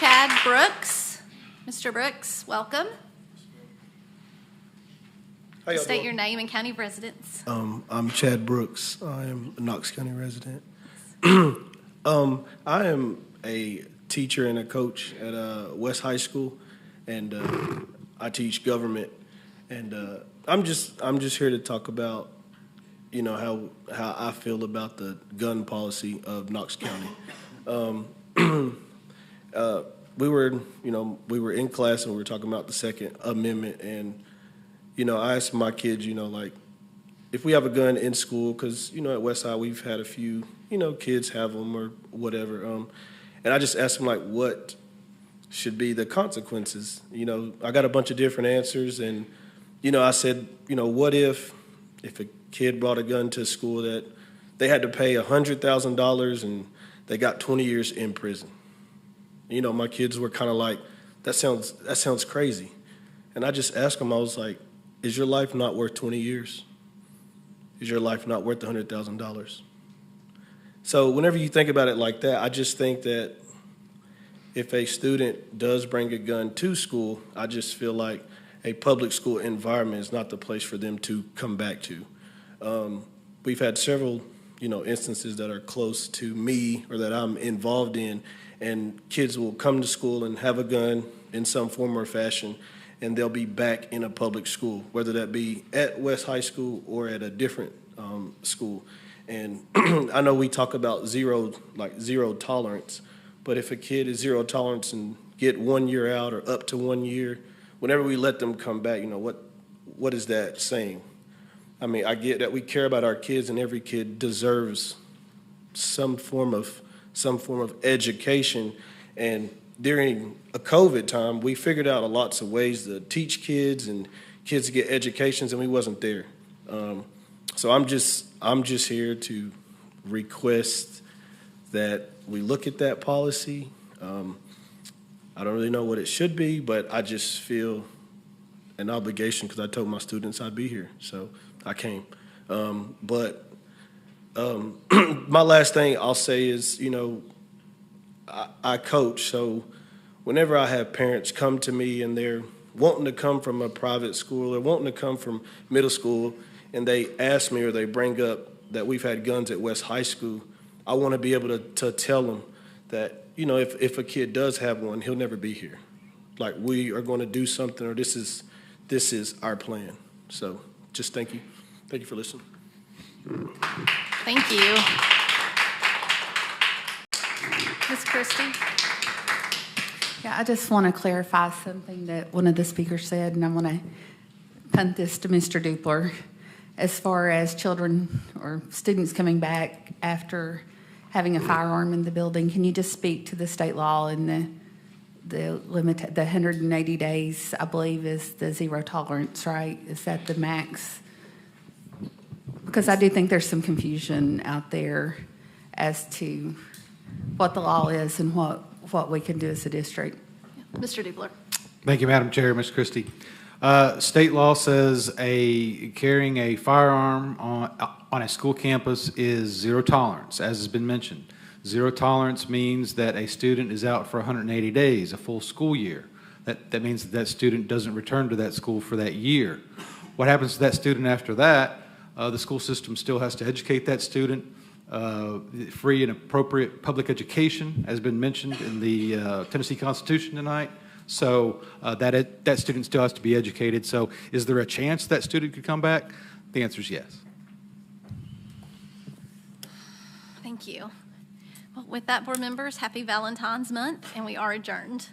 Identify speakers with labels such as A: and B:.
A: Chad Brooks. Mr. Brooks, welcome. State your name and county of residence.
B: I'm Chad Brooks. I am a Knox County resident. I am a teacher and a coach at West High School, and I teach government. And I'm just here to talk about, how I feel about the gun policy of Knox County. We were in class and we were talking about the Second Amendment, and I asked my kids, if we have a gun in school, because at West High we've had a few, kids have them or whatever, and I just asked them what should be the consequences. I got a bunch of different answers, and I said, what if a kid brought a gun to school that they had to pay $100,000 and they got 20 years in prison? My kids were kind of like, that sounds crazy. And I just asked them, I was like, is your life not worth 20 years? Is your life not worth $100,000? So whenever you think about it like that, I just think that if a student does bring a gun to school, I just feel like a public school environment is not the place for them to come back to. We've had several, instances that are close to me or that I'm involved in, and kids will come to school and have a gun in some form or fashion, and they'll be back in a public school, whether that be at West High School or at a different school. And I know we talk about zero tolerance, but if a kid is zero tolerance and get 1 year out or up to 1 year, whenever we let them come back, what is that saying? I mean, I get that we care about our kids, and every kid deserves some form of education. And during a COVID time, we figured out lots of ways to teach kids and kids to get educations, and we wasn't there. So I'm just here to request that we look at that policy. I don't really know what it should be, but I just feel an obligation because I told my students I'd be here, so I came. But my last thing I'll say is, I coach, so whenever I have parents come to me and they're wanting to come from a private school or wanting to come from middle school, and they ask me or they bring up that we've had guns at West High School, I want to be able to tell them that, if a kid does have one, he'll never be here. Like, we are going to do something, or this is our plan. So just thank you. Thank you for listening.
A: Thank you. Ms. Kristi?
C: Yeah, I just want to clarify something that one of the speakers said, and I want to punt this to Mr. Dupler. As far as children or students coming back after having a firearm in the building, can you just speak to the state law and the limit, the 180 days, I believe, is the zero tolerance, right? Is that the max? Because I do think there's some confusion out there as to what the law is and what we can do as a district.
A: Mr. Dupler.
D: Thank you, Madam Chair. Ms. Kristi. State law says carrying a firearm on a school campus is zero tolerance, as has been mentioned. Zero tolerance means that a student is out for 180 days, a full school year. That means that student doesn't return to that school for that year. What happens to that student after that? The school system still has to educate that student. Free and appropriate public education has been mentioned in the Tennessee Constitution tonight. So that student still has to be educated. So is there a chance that student could come back? The answer is yes.
A: Thank you. Well, with that, board members, happy Valentine's Month, and we are adjourned.